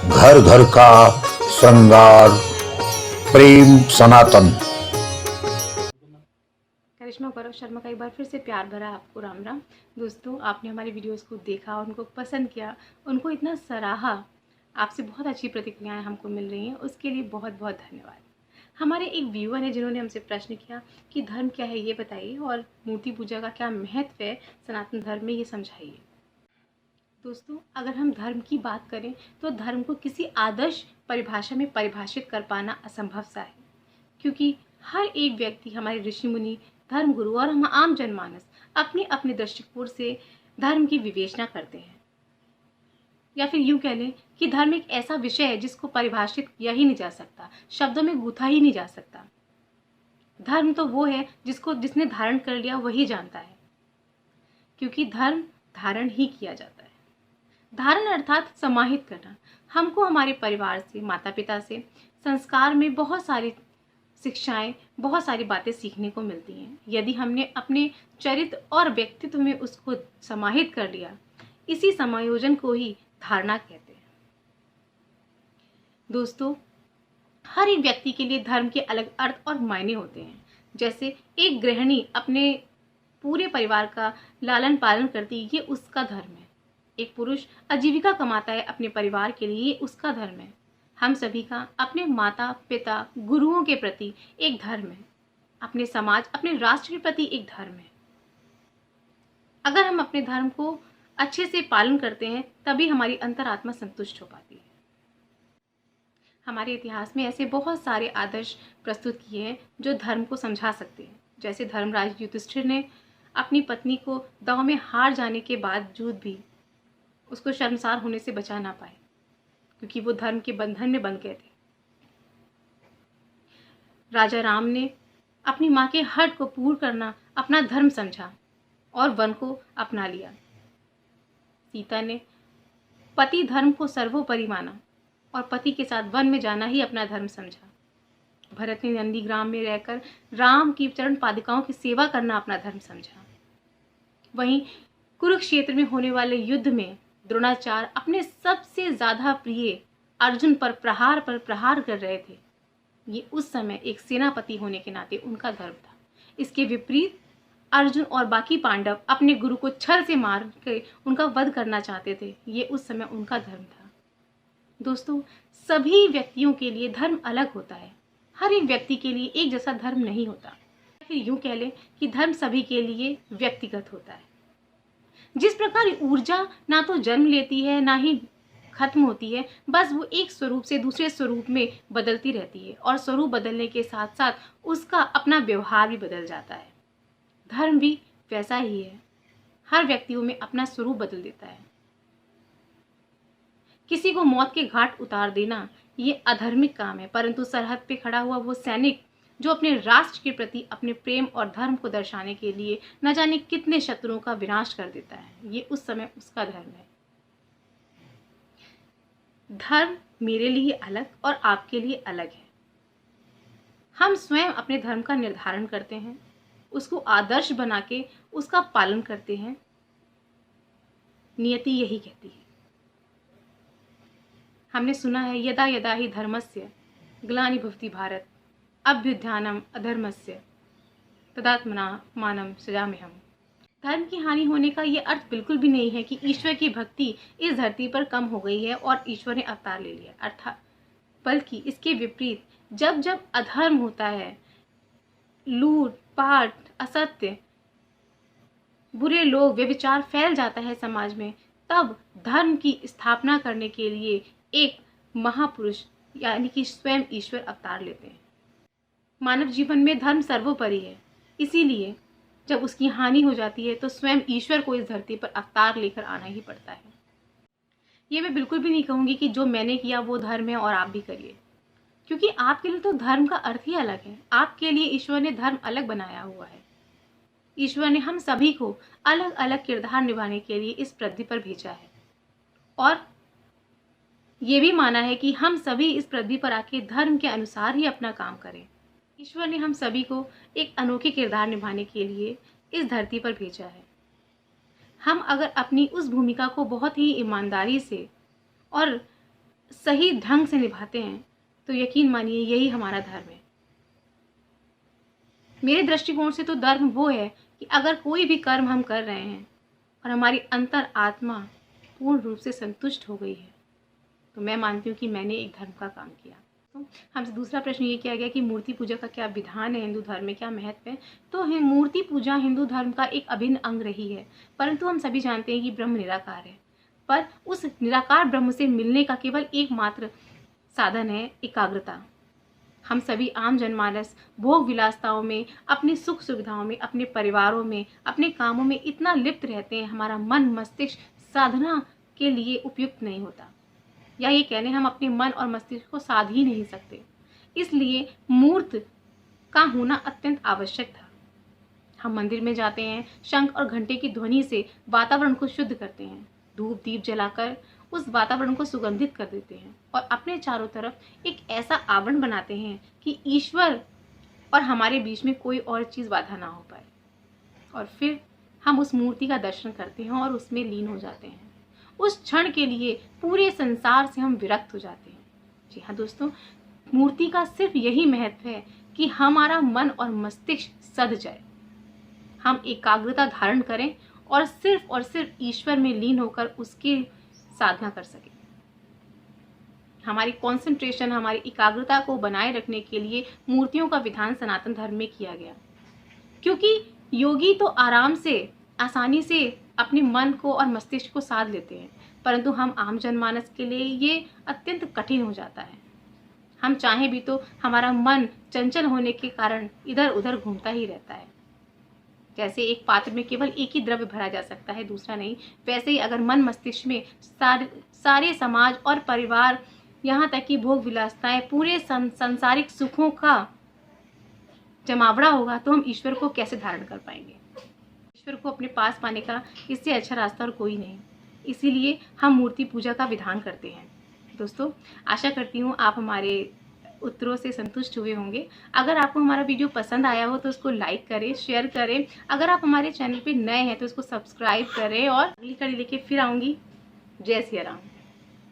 घर घर का श्रृंगार, प्रेम सनातन। करिश्मा गौरव शर्मा का एक बार फिर से प्यार भरा आपको राम राम। दोस्तों, आपने हमारी वीडियोस को देखा, उनको पसंद किया, उनको इतना सराहा, आपसे बहुत अच्छी प्रतिक्रियाएं हमको मिल रही हैं, उसके लिए बहुत बहुत धन्यवाद। हमारे एक व्यूअर हैं जिन्होंने हमसे प्रश्न किया कि धर्म क्या है ये बताइए, और मूर्ति पूजा का क्या महत्व है सनातन धर्म में, ये समझाइए। दोस्तों, अगर हम धर्म की बात करें तो धर्म को किसी आदर्श परिभाषा में परिभाषित कर पाना असंभव सा है, क्योंकि हर एक व्यक्ति, हमारे ऋषि मुनि, धर्मगुरु और हम आम जनमानस अपने अपने दृष्टिकोण से धर्म की विवेचना करते हैं। या फिर यूं कह लें कि धर्म एक ऐसा विषय है जिसको परिभाषित किया ही नहीं जा सकता, शब्दों में गूंथा ही नहीं जा सकता। धर्म तो वो है जिसने धारण कर लिया वही जानता है, क्योंकि धर्म धारण ही किया जाता है। धारण अर्थात समाहित करना। हमको हमारे परिवार से, माता पिता से संस्कार में बहुत सारी शिक्षाएं, बहुत सारी बातें सीखने को मिलती हैं। यदि हमने अपने चरित्र और व्यक्तित्व में उसको समाहित कर लिया, इसी समायोजन को ही धारणा कहते हैं। दोस्तों, हर एक व्यक्ति के लिए धर्म के अलग अर्थ और मायने होते हैं। जैसे एक गृहिणी अपने पूरे परिवार का लालन पालन करती है, ये उसका धर्म है। एक पुरुष आजीविका कमाता है अपने परिवार के लिए, ये उसका धर्म है। हम सभी का अपने माता पिता गुरुओं के प्रति एक धर्म है, अपने समाज, अपने राष्ट्र के प्रति एक धर्म है। अगर हम अपने धर्म को अच्छे से पालन करते हैं तभी हमारी अंतरात्मा संतुष्ट हो पाती है। हमारे इतिहास में ऐसे बहुत सारे आदर्श प्रस्तुत किए हैं जो धर्म को समझा सकते हैं। जैसे धर्मराज युधिष्ठिर ने अपनी पत्नी को दांव में हार जाने के बावजूद भी उसको शर्मसार होने से बचा ना पाए, क्योंकि वो धर्म के बंधन में बंध गए थे। राजा राम ने अपनी माँ के हठ को पूर्ण करना अपना धर्म समझा और वन को अपना लिया। सीता ने पति धर्म को सर्वोपरि माना और पति के साथ वन में जाना ही अपना धर्म समझा। भरत ने नंदीग्राम में रहकर राम की चरण पादुकाओं की सेवा करना अपना धर्म समझा। वहीं कुरुक्षेत्र में होने वाले युद्ध में द्रोणाचार्य अपने सबसे ज्यादा प्रिय अर्जुन पर प्रहार कर रहे थे। ये उस समय एक सेनापति होने के नाते उनका धर्म था। इसके विपरीत अर्जुन और बाकी पांडव अपने गुरु को छल से मार के उनका वध करना चाहते थे। ये उस समय उनका धर्म था। दोस्तों, सभी व्यक्तियों के लिए धर्म अलग होता है। हर एक व्यक्ति के लिए एक जैसा धर्म नहीं होता। फिर यूं कह लें कि धर्म सभी के लिए व्यक्तिगत होता है। जिस प्रकार ऊर्जा ना तो जन्म लेती है ना ही खत्म होती है, बस वो एक स्वरूप से दूसरे स्वरूप में बदलती रहती है, और स्वरूप बदलने के साथ साथ उसका अपना व्यवहार भी बदल जाता है। धर्म भी वैसा ही है, हर व्यक्तियों में अपना स्वरूप बदल देता है। किसी को मौत के घाट उतार देना ये अधर्मिक काम है, परंतु सरहद पे खड़ा हुआ वो सैनिक जो अपने राष्ट्र के प्रति अपने प्रेम और धर्म को दर्शाने के लिए न जाने कितने शत्रुओं का विनाश कर देता है, ये उस समय उसका धर्म है। धर्म मेरे लिए अलग और आपके लिए अलग है। हम स्वयं अपने धर्म का निर्धारण करते हैं, उसको आदर्श बना के उसका पालन करते हैं। नियति यही कहती है। हमने सुना है, यदा यदा ही धर्मस्य ग्लानिर्भवति भारत अभ्युत्थानम अधर्मस्य तदात्मनात्मानं सृजाम्यहम्। धर्म की हानि होने का ये अर्थ बिल्कुल भी नहीं है कि ईश्वर की भक्ति इस धरती पर कम हो गई है और ईश्वर ने अवतार ले लिया, अर्थात बल्कि इसके विपरीत जब जब अधर्म होता है, लूट पाट, असत्य, बुरे लोग, व्यभिचार फैल जाता है समाज में, तब धर्म की स्थापना करने के लिए एक महापुरुष यानी कि स्वयं ईश्वर अवतार लेते हैं। मानव जीवन में धर्म सर्वोपरि है, इसीलिए जब उसकी हानि हो जाती है तो स्वयं ईश्वर को इस धरती पर अवतार लेकर आना ही पड़ता है। ये मैं बिल्कुल भी नहीं कहूँगी कि जो मैंने किया वो धर्म है और आप भी करिए, क्योंकि आपके लिए तो धर्म का अर्थ ही अलग है। आपके लिए ईश्वर ने धर्म अलग बनाया हुआ है। ईश्वर ने हम सभी को अलग अलग किरदार निभाने के लिए इस पृथ्वी पर भेजा है, और ये भी माना है कि हम सभी इस पृथ्वी पर आके धर्म के अनुसार ही अपना काम करें। ईश्वर ने हम सभी को एक अनोखे किरदार निभाने के लिए इस धरती पर भेजा है। हम अगर अपनी उस भूमिका को बहुत ही ईमानदारी से और सही ढंग से निभाते हैं तो यकीन मानिए यही हमारा धर्म है। मेरे दृष्टिकोण से तो धर्म वो है कि अगर कोई भी कर्म हम कर रहे हैं और हमारी अंतर आत्मा पूर्ण रूप से संतुष्ट हो गई है तो मैं मानती हूँ कि मैंने एक धर्म का काम किया। तो हमसे दूसरा प्रश्न ये किया गया कि मूर्ति पूजा का क्या विधान है हिंदू धर्म में, क्या महत्व है। तो मूर्ति पूजा हिंदू धर्म का एक अभिन्न अंग रही है, परंतु हम सभी जानते हैं कि ब्रह्म निराकार है, पर उस निराकार ब्रह्म से मिलने का केवल एकमात्र साधन है एकाग्रता। हम सभी आम जनमानस भोग विलासताओं में, अपनी सुख सुविधाओं में, अपने परिवारों में, अपने कामों में इतना लिप्त रहते हैं, हमारा मन मस्तिष्क साधना के लिए उपयुक्त नहीं होता, या ये कहने हम अपने मन और मस्तिष्क को साध ही नहीं सकते। इसलिए मूर्त का होना अत्यंत आवश्यक था। हम मंदिर में जाते हैं, शंख और घंटे की ध्वनि से वातावरण को शुद्ध करते हैं, धूप दीप जलाकर उस वातावरण को सुगंधित कर देते हैं और अपने चारों तरफ एक ऐसा आवरण बनाते हैं कि ईश्वर और हमारे बीच में कोई और चीज़ बाधा ना हो पाए। और फिर हम उस मूर्ति का दर्शन करते हैं और उसमें लीन हो जाते हैं। उस क्षण के लिए पूरे संसार से हम विरक्त हो जाते हैं। जी हाँ दोस्तों, मूर्ति का सिर्फ यही महत्व है कि हमारा मन और मस्तिष्क सध जाए, हम एकाग्रता धारण करें और सिर्फ ईश्वर में लीन होकर उसकी साधना कर सकें। हमारी कंसंट्रेशन, हमारी एकाग्रता को बनाए रखने के लिए मूर्तियों का विधान सनातन धर्म में किया गया, क्योंकि योगी तो आराम से, आसानी से अपने मन को और मस्तिष्क को साध लेते हैं, परंतु हम आम जनमानस के लिए ये अत्यंत कठिन हो जाता है। हम चाहें भी तो हमारा मन चंचल होने के कारण इधर उधर घूमता ही रहता है। जैसे एक पात्र में केवल एक ही द्रव्य भरा जा सकता है, दूसरा नहीं, वैसे ही अगर मन मस्तिष्क में सारे समाज और परिवार, यहाँ तक कि भोग विलासताएं, पूरे संसारिक सुखों का जमावड़ा होगा तो हम ईश्वर को कैसे धारण कर पाएंगे। ईश्वर को अपने पास पाने का इससे अच्छा रास्ता और कोई नहीं। इसीलिए हम मूर्ति पूजा का विधान करते हैं। दोस्तों, आशा करती हूँ आप हमारे उत्तरों से संतुष्ट हुए होंगे। अगर आपको हमारा वीडियो पसंद आया हो तो उसको लाइक करें, शेयर करें। अगर आप हमारे चैनल पे नए हैं तो इसको सब्सक्राइब करें और अगली कड़ी लेके फिर आऊँगी। जय सिया राम।